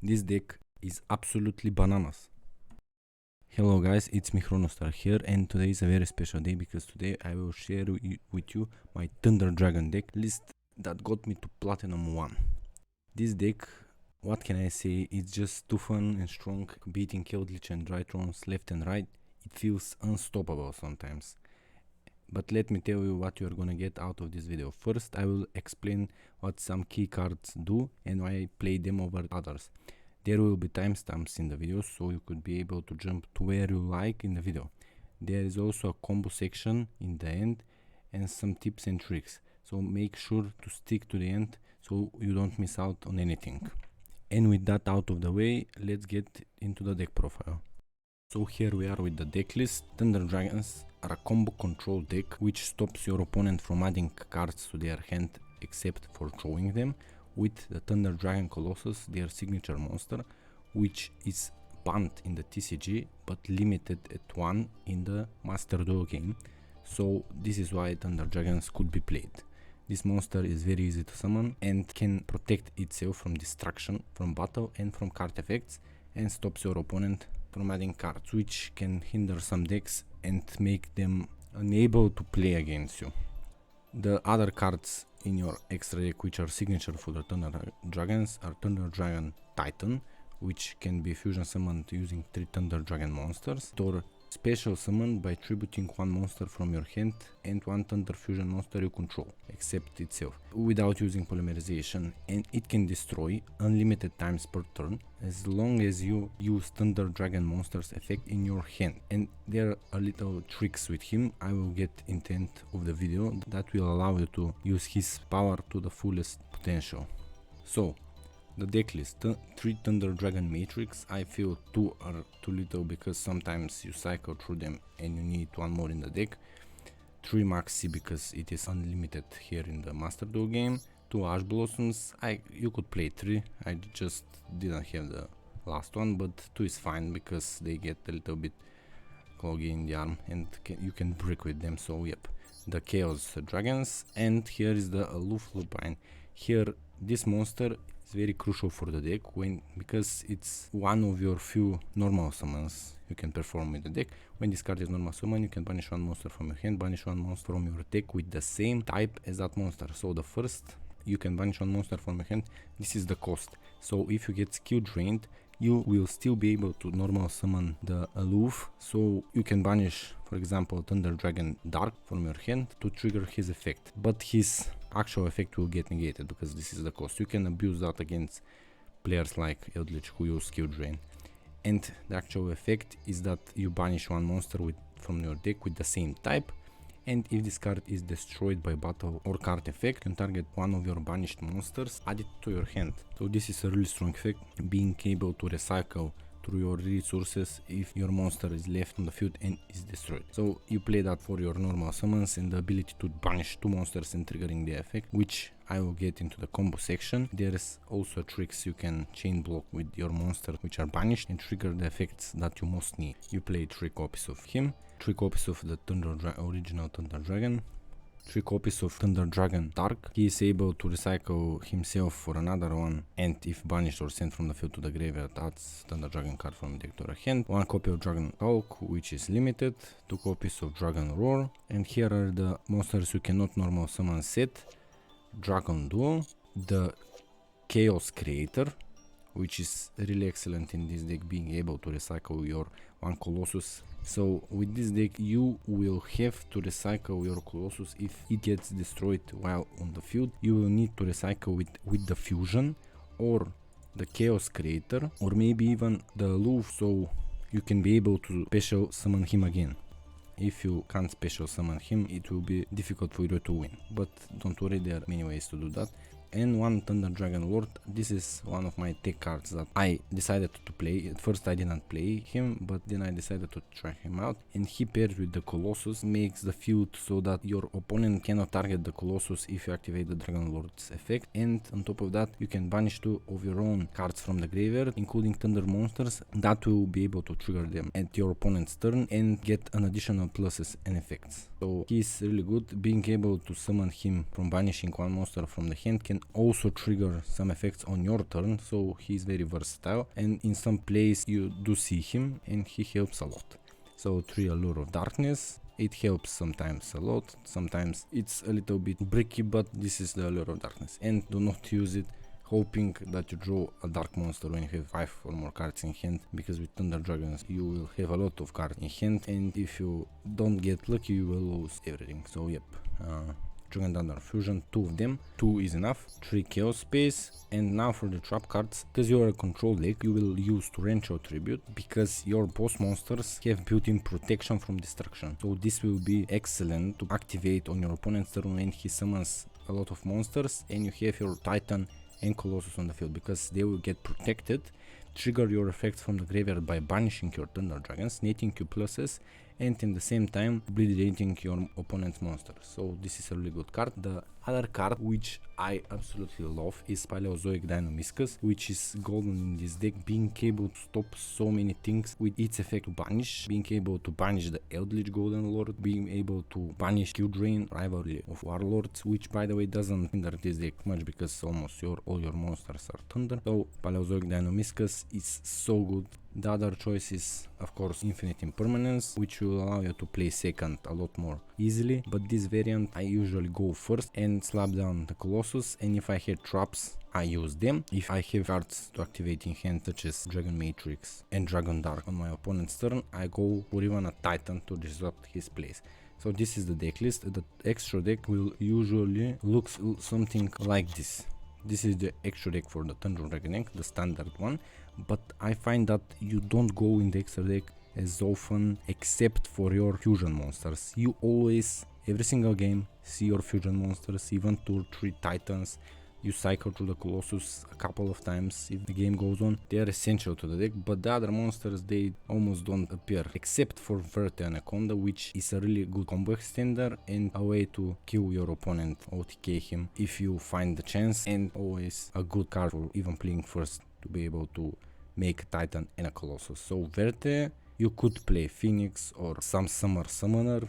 This deck is absolutely bananas. Hello guys, it's me Chronostar here, and today is a very special day because today I will share with you my Thunder Dragon deck list that got me to Platinum 1. This deck, what can I say, it's just too fun and strong, beating Eldritch and Drytrons left and right. It feels unstoppable sometimes. But let me tell you what you are gonna get out of this video. First, I will explain what some key cards do and why I play them over others. There will be timestamps in the video, so you could be able to jump to where you like in the video. There is also a combo section in the end and some tips and tricks. So make sure to stick to the end so you don't miss out on anything. And with that out of the way, let's get into the deck profile. So here we are with the deck list. Thunder Dragons are a combo control deck which stops your opponent from adding cards to their hand except for drawing them, with the Thunder Dragon Colossus, their signature monster, which is banned in the TCG but limited at 1 in the Master Duel game, so this is why Thunder Dragons could be played. This monster is very easy to summon and can protect itself from destruction, from battle and from card effects, and stops your opponent from adding cards, which can hinder some decks and make them unable to play against you. The other cards in your extra deck which are signature for the Thunder Dragons are Thunder Dragon Titan, which can be fusion summoned using 3 Thunder Dragon monsters, or special summoned by tributing 1 monster from your hand and 1 Thunder Fusion monster you control, except itself, without using polymerization, and it can destroy unlimited times per turn as long as you use Thunder Dragon monsters effect in your hand. And there are little tricks with him I will get in the end of the video that will allow you to use his power to the fullest potential. So the deck list: 3 Thunder Dragon Matrix. I feel 2 are too little because sometimes you cycle through them and you need 1 more in the deck. 3 Maxi because it is unlimited here in the Master Duel game. 2 Ash Blossoms. You could play 3, I just didn't have the last one, but 2 is fine because they get a little bit cloggy in the arm and you can break with them, so yep. The Chaos Dragons, and here is the Aloof Lupine. Here this monster is very crucial for the deck because it's one of your few normal summons you can perform with the deck. When this card is normal summon, you can banish 1 monster from your hand, banish 1 monster from your deck with the same type as that monster. So the first, you can banish 1 monster from your hand. This is the cost. So if you get skill drained, you will still be able to normal summon the Aloof, so you can banish, for example, Thunder Dragon Dark from your hand to trigger his effect, but his actual effect will get negated because this is the cost. You can abuse that against players like Eldritch who use skill drain, and the actual effect is that you banish 1 monster from your deck with the same type, and if this card is destroyed by battle or card effect, you can target 1 of your banished monsters, add it to your hand. So this is a really strong effect, being able to recycle through your resources if your monster is left on the field and is destroyed. So you play that for your normal summons and the ability to banish 2 monsters and triggering the effect, which I will get into the combo section. There is also tricks you can chain block with your monster which are banished and trigger the effects that you most need. You play 3 copies of him, 3 copies of the original Thunder Dragon, 3 copies of Thunder Dragon Dark. He is able to recycle himself for another one, and if banished or sent from the field to the graveyard, adds Thunder Dragon card from deck to your hand. 1 copy of Dragon Hulk, which is limited, 2 copies of Dragon Roar, and here are the monsters you cannot normal summon set: Dragon Duel, the Chaos Creator, which is really excellent in this deck, being able to recycle your 1 Colossus. So with this deck you will have to recycle your Colossus if it gets destroyed while on the field. You will need to recycle it with the Fusion or the Chaos Creator, or maybe even the Aloof, so you can be able to special summon him again. If you can't special summon him, it will be difficult for you to win, but don't worry, there are many ways to do that. And 1 Thunder Dragon Lord. This is one of my tech cards that I decided to play. At first I didn't play him, but then I decided to try him out, and he pairs with the Colossus, makes the field so that your opponent cannot target the Colossus if you activate the Dragon Lord's effect, and on top of that you can banish 2 of your own cards from the graveyard, including Thunder monsters, that will be able to trigger them at your opponent's turn and get an additional pluses and effects. So he's really good. Being able to summon him from banishing one monster from the hand can also trigger some effects on your turn, so he's very versatile, and in some plays you do see him and he helps a lot. So 3 Allure of Darkness, it helps sometimes a lot, sometimes it's a little bit bricky, but this is the Allure of Darkness, and do not use it hoping that you draw a dark monster when you have 5 or more cards in hand, because with Thunder Dragons you will have a lot of cards in hand, and if you don't get lucky you will lose everything. So yep, Dragon Thunder Fusion, 2 of them, 2 is enough, 3 Chaos Space. And now for the trap cards, because you are a control deck, you will use Torrential Tribute, because your boss monsters have built-in protection from destruction. So this will be excellent to activate on your opponent's turn when he summons a lot of monsters and you have your Titan and Colossus on the field, because they will get protected, trigger your effects from the graveyard by banishing your Thunder Dragons, netting you pluses, and in the same time obliterating your opponent's monsters. So this is a really good card. The other card which I absolutely love is Paleozoic Deinonymiscus, which is golden in this deck, being able to stop so many things with its effect to banish, being able to banish the Eldritch Golden Lord, being able to banish Q Drain, Rivalry of Warlords, which by the way doesn't hinder this deck much because almost all your monsters are thunder. So Paleozoic Deinonymiscus is so good. The other choice is of course Infinite Impermanence, which will allow you to play second a lot more easily, but this variant I usually go first and slap down the Colossus, and if I had traps I use them. If I have cards to activate in hand such as Dragon Matrix and Dragon Dark on my opponent's turn, I go for even a Titan to disrupt his place. So this is the deck list. The extra deck will usually look something like this. This is the extra deck for the Thunder Dragon deck, the standard one, but I find that you don't go in the extra deck as often except for your fusion monsters. You always, every single game, see your fusion monsters, even 2 or 3 Titans. You cycle through the Colossus a couple of times if the game goes on. They are essential to the deck, but the other monsters, they almost don't appear, except for Verte Anaconda, which is a really good combo extender and a way to kill your opponent, OTK him if you find the chance, and always a good card for even playing first to be able to make a Titan and a Colossus. So Verte, you could play Phoenix or some Summer Summoner,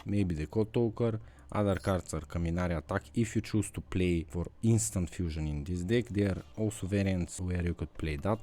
maybe the Kotoker. Other cards are Kaminari Attack. If you choose to play for instant fusion in this deck, there are also variants where you could play that,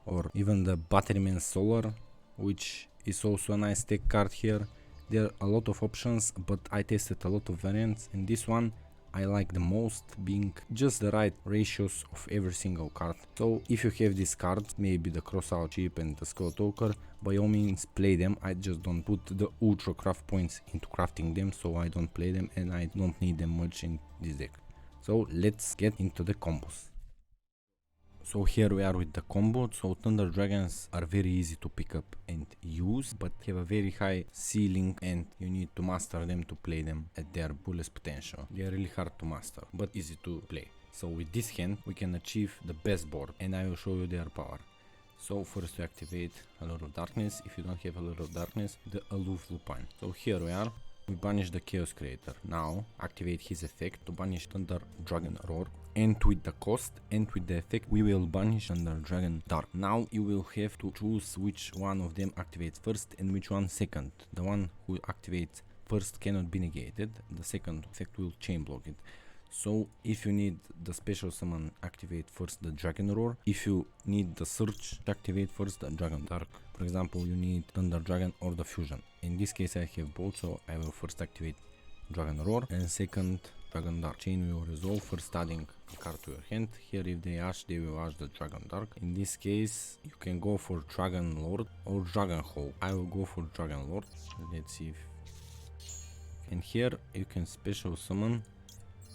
or even the Batteryman Solar, which is also a nice deck card here. There are a lot of options, but I tested a lot of variants, and this one I like the most, being just the right ratios of every single card. So if you have these cards, maybe the Crossout Chip and the Skull Talker, by all means play them. I just don't put the ultra craft points into crafting them, so I don't play them and I don't need them much in this deck. So let's get into the combos. So here we are with the combo. So Thunder Dragons are very easy to pick up and use, but have a very high ceiling and you need to master them to play them at their fullest potential. They are really hard to master, but easy to play. So with this hand we can achieve the best board, and I will show you their power. So first we activate Allure of Darkness. If you don't have Allure of Darkness, the Aloof Lupine. So here we are. We banish the Chaos Creator. Now activate his effect to banish Thunder Dragon Roar, and with the cost and with the effect we will banish Thunder Dragon Dark. Now you will have to choose which one of them activates first and which one second. The one who activates first cannot be negated, the second effect will chain block it. So if you need the special summon, activate first the Dragon Roar. If you need the search, activate first the Dragon Dark. For example, you need Thunder Dragon or the Fusion. In this case I have both, so I will first activate Dragon Roar and second Dragon Dark. Chain will resolve, first adding a card to your hand. Here if they ash, they will ash the Dragon Dark. In this case you can go for Dragon Lord or Dragon Hole. I will go for Dragon Lord. Let's see if... And here you can special summon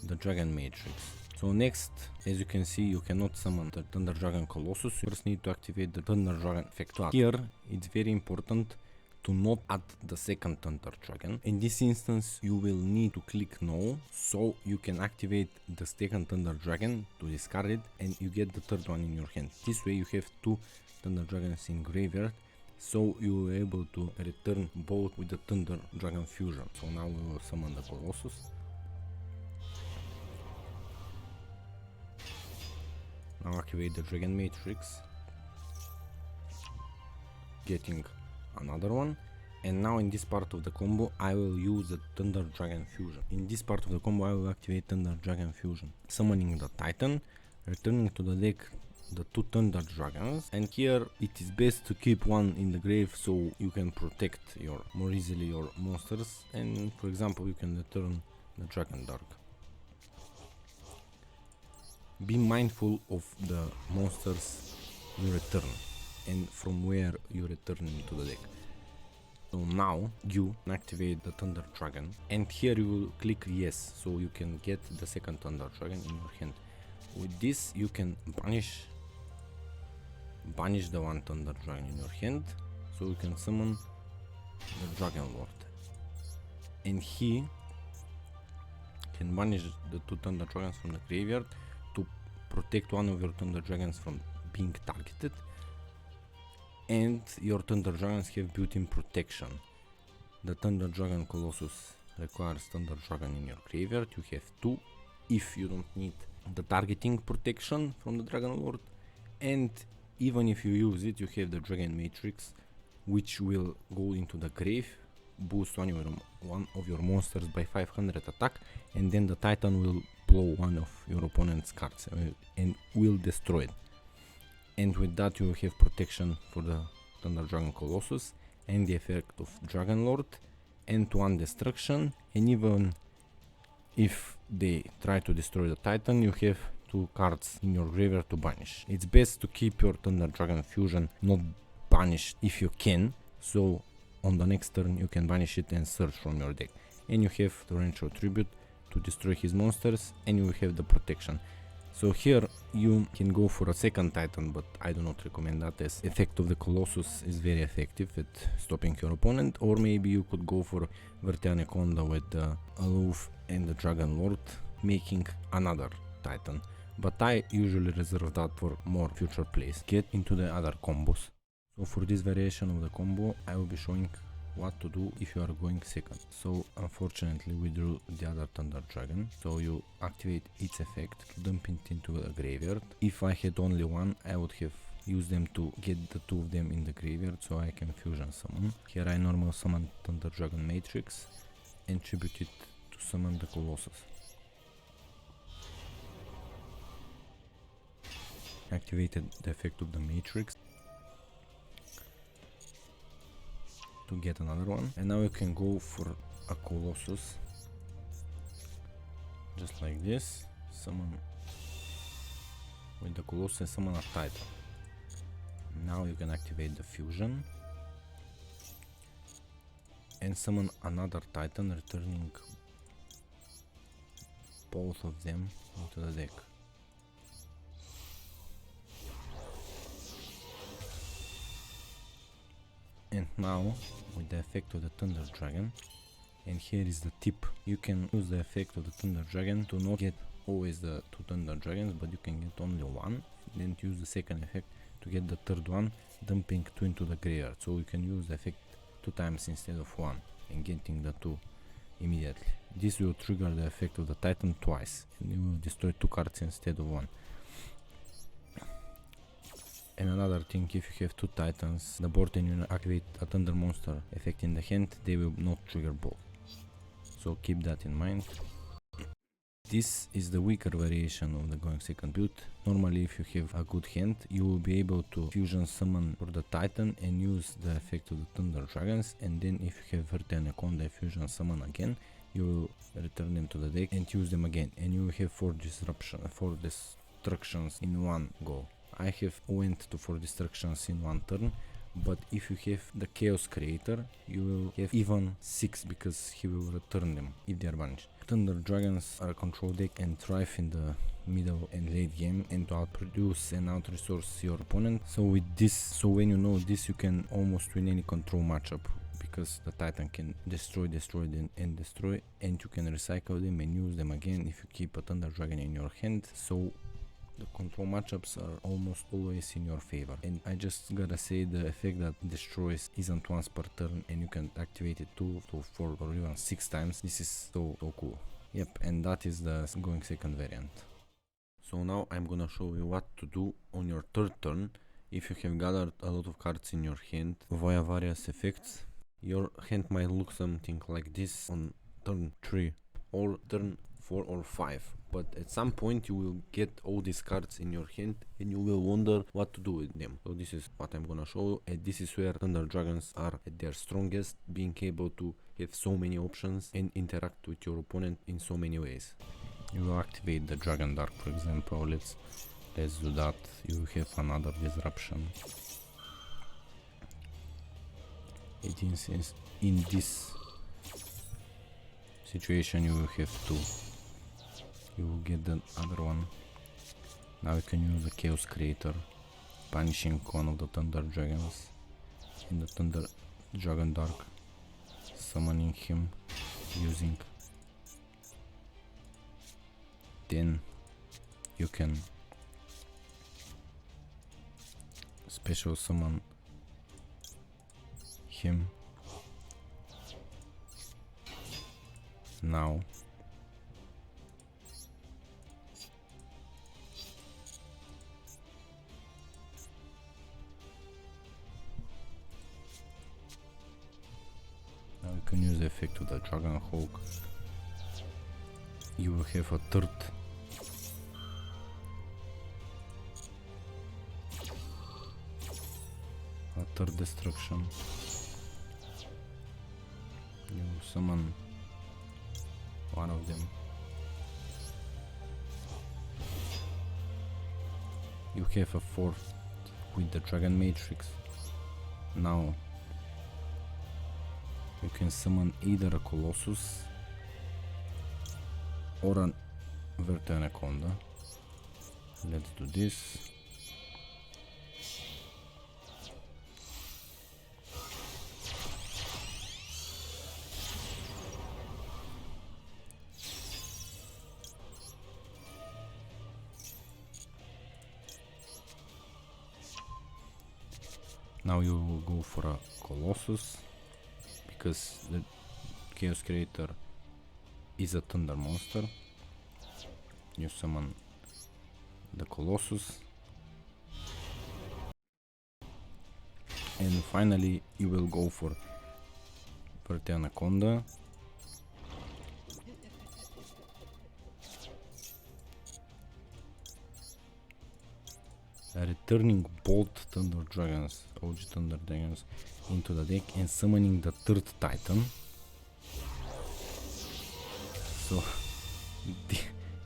the Dragon Matrix. So next, as you can see, you cannot summon the Thunder Dragon Colossus. You first need to activate the Thunder Dragon effect. Here it's very important to not add the second Thunder Dragon. In this instance you will need to click no, so you can activate the second Thunder Dragon to discard it and you get the third one in your hand. This way you have 2 Thunder Dragons in graveyard, so you will be able to return both with the Thunder Dragon Fusion. So now we will summon the Colossus. Now activate the Dragon Matrix, getting another one, And now in this part of the combo I will use the Thunder Dragon Fusion. In this part of the combo I will activate Thunder Dragon Fusion, summoning the Titan, returning to the deck the 2 Thunder Dragons, and here it is best to keep one in the grave so you can protect more easily your monsters, and for example you can return the Dragon Dark. Be mindful of the monsters you return and from where you return into the deck. So now you activate the Thunder Dragon, and here you will click yes so you can get the second Thunder Dragon in your hand. With this you can banish the one Thunder Dragon in your hand, so you can summon the Dragon Lord, and he can banish the 2 Thunder Dragons from the graveyard to protect one of your Thunder Dragons from being targeted, and your Thunder Dragons have built-in protection. The Thunder Dragon Colossus requires Thunder Dragon in your graveyard, you have 2 if you don't need the targeting protection from the Dragon Lord, and even if you use it you have the Dragon Matrix, which will go into the grave, boost one of your monsters by 500 attack, and then the Titan will blow one of your opponent's cards and will destroy it. And with that you have protection for the Thunder Dragon Colossus and the effect of Dragon Lord and 1 destruction, and even if they try to destroy the Titan you have 2 cards in your graveyard to banish. It's best to keep your Thunder Dragon Fusion not banished if you can, so on the next turn you can banish it and search from your deck, and you have Torrential Tribute to destroy his monsters, and you have the protection. So here you can go for a second Titan, but I do not recommend that, as effect of the Colossus is very effective at stopping your opponent, or maybe you could go for Vertianaconda with the Aloof and the Dragon Lord, making another Titan, but I usually reserve that for more future plays. Get into the other combos. So for this variation of the combo I will be showing what to do if you are going second. So unfortunately we drew the other Thunder Dragon, so you activate its effect, dump it into the graveyard. If I had only one I would have used them to get the 2 of them in the graveyard so I can fusion summon. Here I normal summon Thunder Dragon Matrix and tribute it to summon the Colossus. Activated the effect of the Matrix to get another one, and now you can go for a Colossus just like this, summon with the Colossus, summon a Titan. Now you can activate the fusion and summon another Titan, returning both of them into the deck. And now with the effect of the Thunder Dragon, and here is the tip, you can use the effect of the Thunder Dragon to not get always the 2 Thunder Dragons, but you can get only 1, then use the second effect to get the third one, dumping 2 into the graveyard, so you can use the effect 2 times instead of 1 and getting the 2 immediately. This will trigger the effect of the Titan twice, and you will destroy 2 cards instead of 1. And another thing, if you have 2 Titans, the board and you activate a Thunder monster effect in the hand, they will not trigger both. So keep that in mind. This is the weaker variation of the going second build. Normally if you have a good hand, you will be able to fusion summon for the Titan and use the effect of the Thunder Dragons, and then if you have Vertianaconda fusion summon again, you will return them to the deck and use them again, and you will have 4 destructions in one go. I have went to 4 destructions in one turn, but if you have the Chaos Creator, you will have even 6 because he will return them if they are banished. Thunder Dragons are a control deck and thrive in the middle and late game, and to outproduce and outresource your opponent. So with this, so when you know this, you can almost win any control matchup, because the Titan can destroy, and destroy, and you can recycle them and use them again if you keep a Thunder Dragon in your hand. So the control matchups are almost always in your favor, and I just gotta say the effect that destroys isn't once per turn, and you can activate it 2 to 4 or even 6 times. This is so cool. Yep, and that is the going second variant. So now I'm gonna show you what to do on your 3rd turn if you have gathered a lot of cards in your hand via various effects. your hand might look something like this on turn 3 or turn 4 or 5, but at some point you will get all these cards in your hand and you will wonder what to do with them. So this is what I'm gonna show you, and this is where Thunder Dragons are at their strongest, being able to have so many options and interact with your opponent in so many ways. You will activate the Dragon Dark, for example. Let's do that. You have another disruption. It is in this situation you will have two. You will get the other one. Now you can use the Chaos Creator, punishing one of the Thunder Dragons in the Thunder Dragon Dark, summoning him using. Then you can special summon him. Now you can use the effect of the Dragon Hawk. You will have a third destruction. You summon one of them. You have a fourth with the Dragon Matrix. Now you can summon either a Colossus or an Verte Anaconda. Let's do this. Now you will go for a Colossus, because the Chaos Creator is a Thunder monster. You summon the Colossus, and finally you will go for Verte Anaconda. Returning both Thunder Dragons, OG Thunder Dragons, into the deck and summoning the third Titan. So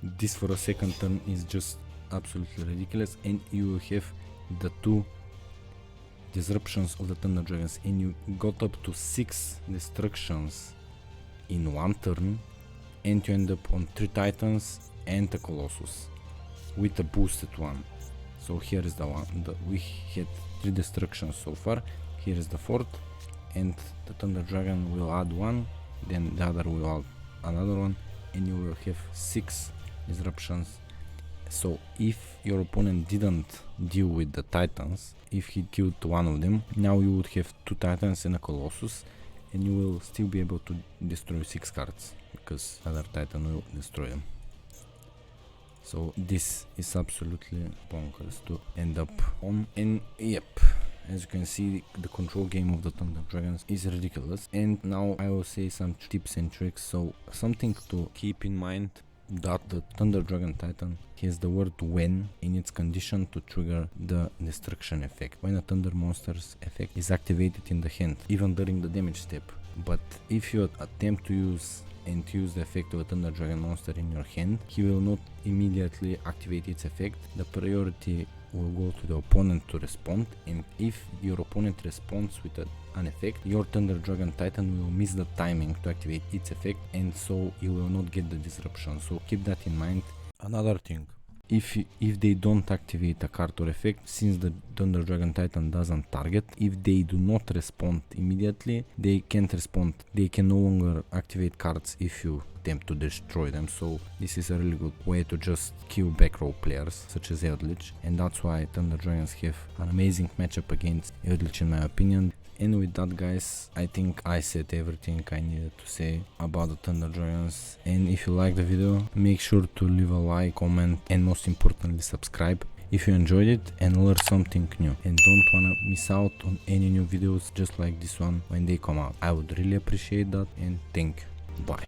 this for a second turn is just absolutely ridiculous, and you will have the two disruptions of the Thunder Dragons, and you got up to 6 destructions in one turn, and you end up on 3 Titans and a Colossus with a boosted one. So here is the one, we had 3 destructions so far. Here is the 4th, and the Thunder Dragon will add 1, then the other will add another one, and you will have 6 disruptions. So if your opponent didn't deal with the Titans, if he killed one of them, now you would have 2 Titans and a Colossus, and you will still be able to destroy 6 cards, because other Titan will destroy them. So this is absolutely bonkers to end up on, and yep, as you can see, the control game of the Thunder Dragons is ridiculous. And now I will say some tips and tricks. So something to keep in mind, that the Thunder Dragon Titan has the word when in its condition to trigger the destruction effect when a Thunder monster's effect is activated in the hand, even during the damage step. But if you attempt to use the effect of a Thunder Dragon monster in your hand, he will not immediately activate its effect. The priority will go to the opponent to respond, and if your opponent responds with an effect, your Thunder Dragon Titan will miss the timing to activate its effect, and so you will not get the disruption. So keep that in mind. Another thing, if they don't activate a card or effect, since the Thunder Dragon Titan doesn't target, if they do not respond immediately, they can't respond. They can no longer activate cards if you attempt to destroy them. So this is a really good way to just kill back row players such as Eldritch, and that's why Thunder Dragons have an amazing matchup against Eldritch in my opinion. And with that, guys, I think I said everything I needed to say about the Thunder Dragons. And if you like the video, make sure to leave a like, comment, and most importantly subscribe. if you enjoyed it and learned something new and don't wanna miss out on any new videos just like this one when they come out. I would really appreciate that, and thank you. Bye.